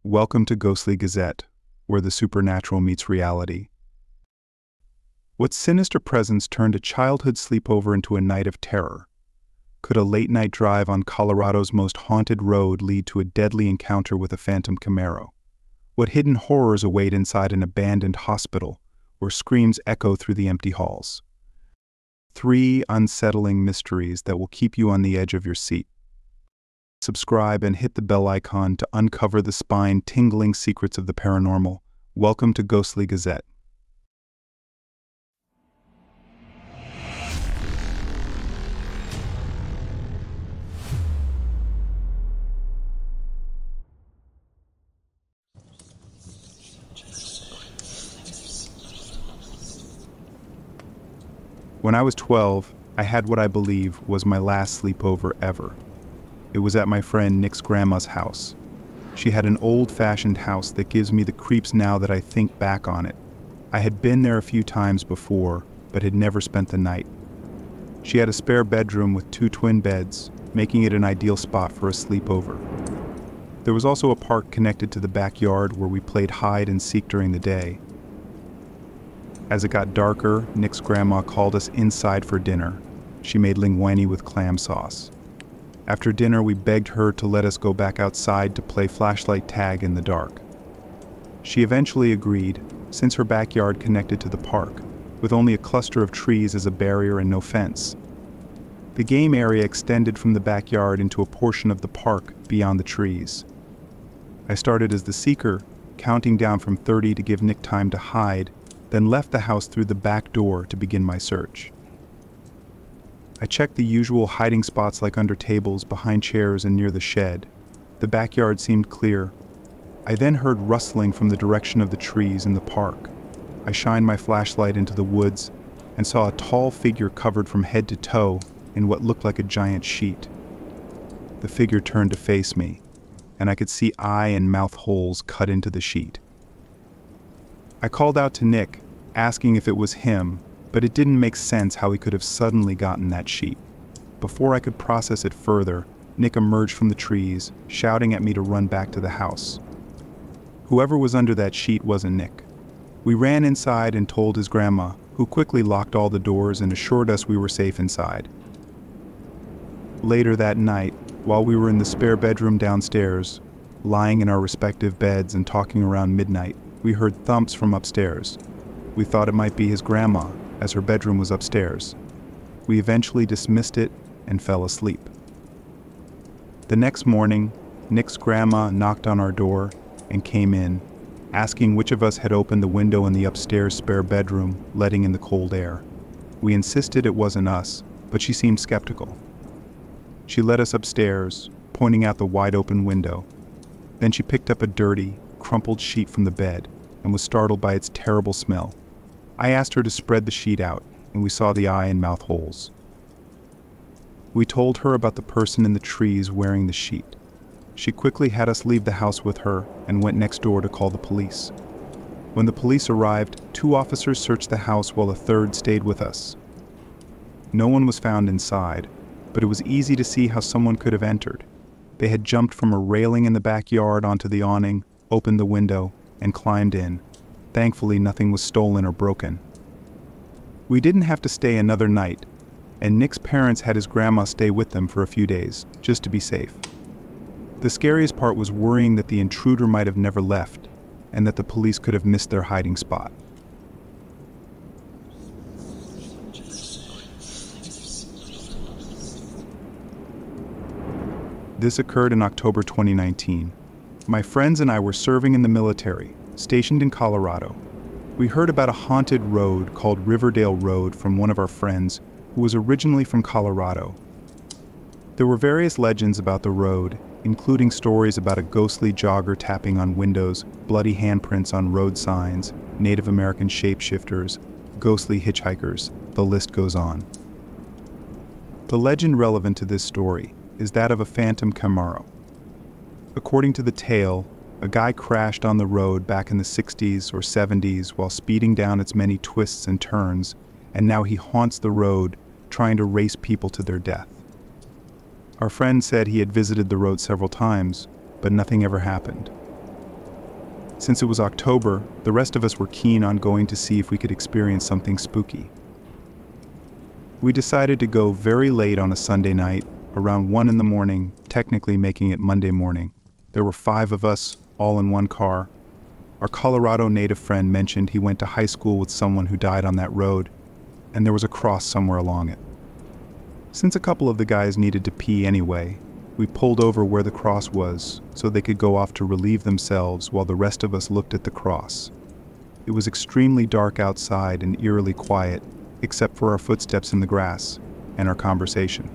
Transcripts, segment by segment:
Welcome to Ghostly Gazette, where the supernatural meets reality. What sinister presence turned a childhood sleepover into a night of terror? Could a late-night drive on Colorado's most haunted road lead to a deadly encounter with a phantom Camaro? What hidden horrors await inside an abandoned hospital, where screams echo through the empty halls? 3 unsettling mysteries that will keep you on the edge of your seat. Subscribe and hit the bell icon to uncover the spine-tingling secrets of the paranormal. Welcome to Ghostly Gazette. When I was 12, I had what I believe was my last sleepover ever. It was at my friend Nick's grandma's house. She had an old-fashioned house that gives me the creeps now that I think back on it. I had been there a few times before, but had never spent the night. She had a spare bedroom with 2 twin beds, making it an ideal spot for a sleepover. There was also a park connected to the backyard where we played hide and seek during the day. As it got darker, Nick's grandma called us inside for dinner. She made linguine with clam sauce. After dinner, we begged her to let us go back outside to play flashlight tag in the dark. She eventually agreed, since her backyard connected to the park, with only a cluster of trees as a barrier and no fence. The game area extended from the backyard into a portion of the park beyond the trees. I started as the seeker, counting down from 30 to give Nick time to hide, then left the house through the back door to begin my search. I checked the usual hiding spots like under tables, behind chairs, and near the shed. The backyard seemed clear. I then heard rustling from the direction of the trees in the park. I shined my flashlight into the woods and saw a tall figure covered from head to toe in what looked like a giant sheet. The figure turned to face me, and I could see eye and mouth holes cut into the sheet. I called out to Nick, asking if it was him, but it didn't make sense how he could have suddenly gotten that sheet. Before I could process it further, Nick emerged from the trees, shouting at me to run back to the house. Whoever was under that sheet wasn't Nick. We ran inside and told his grandma, who quickly locked all the doors and assured us we were safe inside. Later that night, while we were in the spare bedroom downstairs, lying in our respective beds and talking around midnight, we heard thumps from upstairs. We thought it might be his grandma, as her bedroom was upstairs. We eventually dismissed it and fell asleep. The next morning, Nick's grandma knocked on our door and came in, asking which of us had opened the window in the upstairs spare bedroom, letting in the cold air. We insisted it wasn't us, but she seemed skeptical. She led us upstairs, pointing out the wide-open window. Then she picked up a dirty, crumpled sheet from the bed and was startled by its terrible smell. I asked her to spread the sheet out, and we saw the eye and mouth holes. We told her about the person in the trees wearing the sheet. She quickly had us leave the house with her and went next door to call the police. When the police arrived, 2 officers searched the house while a 3rd stayed with us. No one was found inside, but it was easy to see how someone could have entered. They had jumped from a railing in the backyard onto the awning, opened the window, and climbed in. Thankfully, nothing was stolen or broken. We didn't have to stay another night, and Nick's parents had his grandma stay with them for a few days, just to be safe. The scariest part was worrying that the intruder might have never left, and that the police could have missed their hiding spot. This occurred in October 2019. My friends and I were serving in the military, stationed in Colorado. We heard about a haunted road called Riverdale Road from one of our friends who was originally from Colorado. There were various legends about the road, including stories about a ghostly jogger tapping on windows, bloody handprints on road signs, Native American shapeshifters, ghostly hitchhikers, the list goes on. The legend relevant to this story is that of a phantom Camaro. According to the tale, a guy crashed on the road back in the 60s or 70s while speeding down its many twists and turns, and now he haunts the road, trying to race people to their death. Our friend said he had visited the road several times, but nothing ever happened. Since it was October, the rest of us were keen on going to see if we could experience something spooky. We decided to go very late on a Sunday night, around 1 in the morning, technically making it Monday morning. There were 5 of us, all in one car. Our Colorado native friend mentioned he went to high school with someone who died on that road, and there was a cross somewhere along it. Since a couple of the guys needed to pee anyway, we pulled over where the cross was so they could go off to relieve themselves while the rest of us looked at the cross. It was extremely dark outside and eerily quiet, except for our footsteps in the grass and our conversation.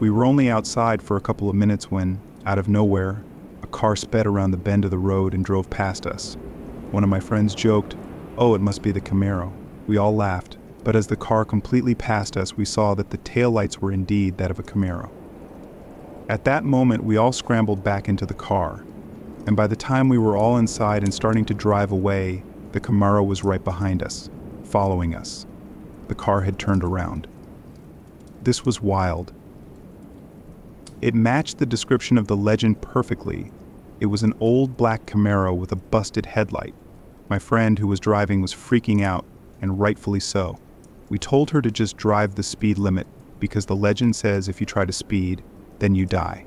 We were only outside for a couple of minutes when, out of nowhere, a car sped around the bend of the road and drove past us. One of my friends joked, "Oh, it must be the Camaro." We all laughed, but as the car completely passed us, we saw that the taillights were indeed that of a Camaro. At that moment, we all scrambled back into the car, and by the time we were all inside and starting to drive away, the Camaro was right behind us, following us. The car had turned around. This was wild. It matched the description of the legend perfectly. It was an old black Camaro with a busted headlight. My friend who was driving was freaking out, and rightfully so. We told her to just drive the speed limit, because the legend says if you try to speed, then you die.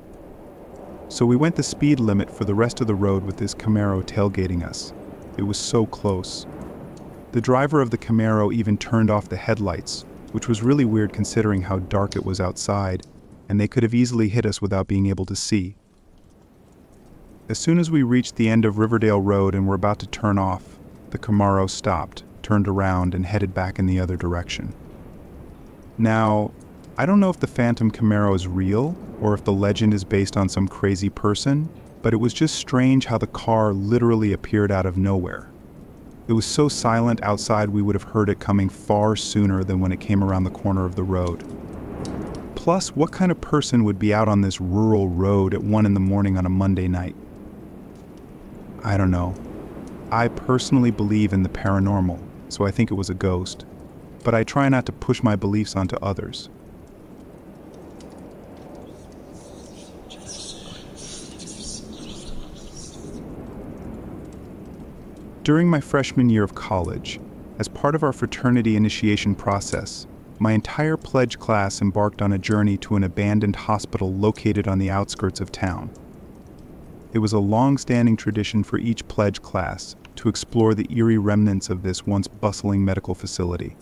So we went the speed limit for the rest of the road with this Camaro tailgating us. It was so close. The driver of the Camaro even turned off the headlights, which was really weird considering how dark it was outside, and they could have easily hit us without being able to see. As soon as we reached the end of Riverdale Road and were about to turn off, the Camaro stopped, turned around, and headed back in the other direction. Now, I don't know if the Phantom Camaro is real, or if the legend is based on some crazy person, but it was just strange how the car literally appeared out of nowhere. It was so silent outside we would have heard it coming far sooner than when it came around the corner of the road. Plus, what kind of person would be out on this rural road at 1 in the morning on a Monday night? I don't know. I personally believe in the paranormal, so I think it was a ghost, but I try not to push my beliefs onto others. During my freshman year of college, as part of our fraternity initiation process, my entire pledge class embarked on a journey to an abandoned hospital located on the outskirts of town. It was a long-standing tradition for each pledge class to explore the eerie remnants of this once bustling medical facility.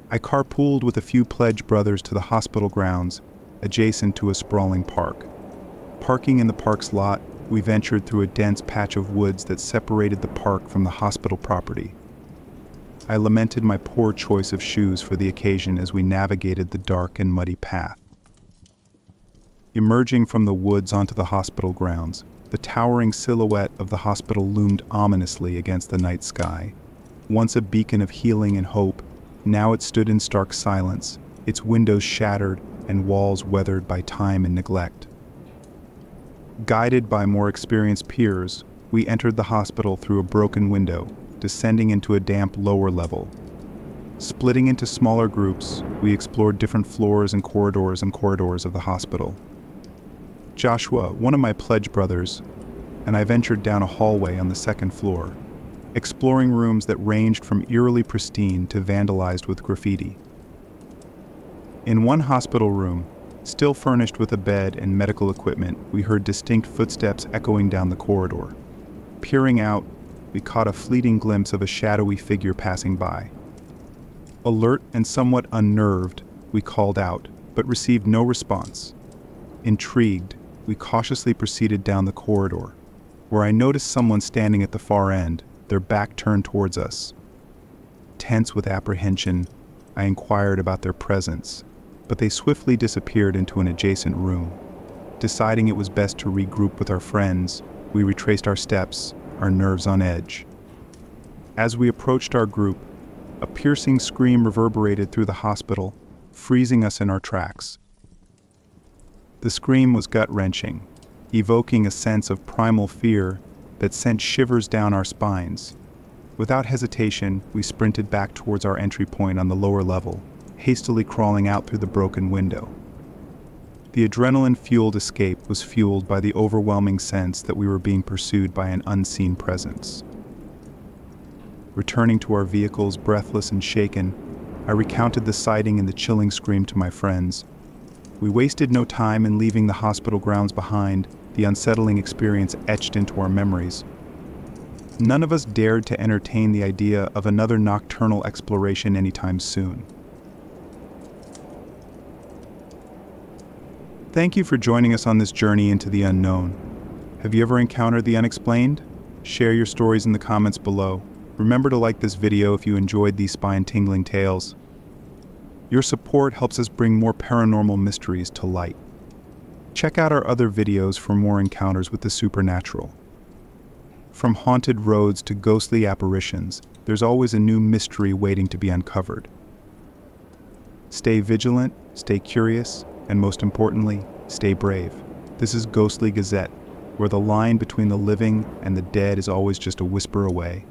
I carpooled with a few pledge brothers to the hospital grounds, adjacent to a sprawling park. Parking in the park's lot, we ventured through a dense patch of woods that separated the park from the hospital property. I lamented my poor choice of shoes for the occasion as we navigated the dark and muddy path. Emerging from the woods onto the hospital grounds, the towering silhouette of the hospital loomed ominously against the night sky. Once a beacon of healing and hope, now it stood in stark silence, its windows shattered and walls weathered by time and neglect. Guided by more experienced peers, we entered the hospital through a broken window, descending into a damp lower level. Splitting into smaller groups, we explored different floors and corridors of the hospital. Joshua, one of my pledge brothers, and I ventured down a hallway on the second floor, exploring rooms that ranged from eerily pristine to vandalized with graffiti. In one hospital room, still furnished with a bed and medical equipment, we heard distinct footsteps echoing down the corridor. Peering out, we caught a fleeting glimpse of a shadowy figure passing by. Alert and somewhat unnerved, we called out, but received no response. Intrigued, we cautiously proceeded down the corridor, where I noticed someone standing at the far end, their back turned towards us. Tense with apprehension, I inquired about their presence, but they swiftly disappeared into an adjacent room. Deciding it was best to regroup with our friends, we retraced our steps, our nerves on edge. As we approached our group, a piercing scream reverberated through the hospital, freezing us in our tracks. The scream was gut-wrenching, evoking a sense of primal fear that sent shivers down our spines. Without hesitation, we sprinted back towards our entry point on the lower level, hastily crawling out through the broken window. The adrenaline-fueled escape was fueled by the overwhelming sense that we were being pursued by an unseen presence. Returning to our vehicles, breathless and shaken, I recounted the sighting and the chilling scream to my friends. We wasted no time in leaving the hospital grounds behind, the unsettling experience etched into our memories. None of us dared to entertain the idea of another nocturnal exploration anytime soon. Thank you for joining us on this journey into the unknown. Have you ever encountered the unexplained? Share your stories in the comments below. Remember to like this video if you enjoyed these spine-tingling tales. Your support helps us bring more paranormal mysteries to light. Check out our other videos for more encounters with the supernatural. From haunted roads to ghostly apparitions, there's always a new mystery waiting to be uncovered. Stay vigilant, stay curious, and most importantly, stay brave. This is Ghostly Gazette, where the line between the living and the dead is always just a whisper away.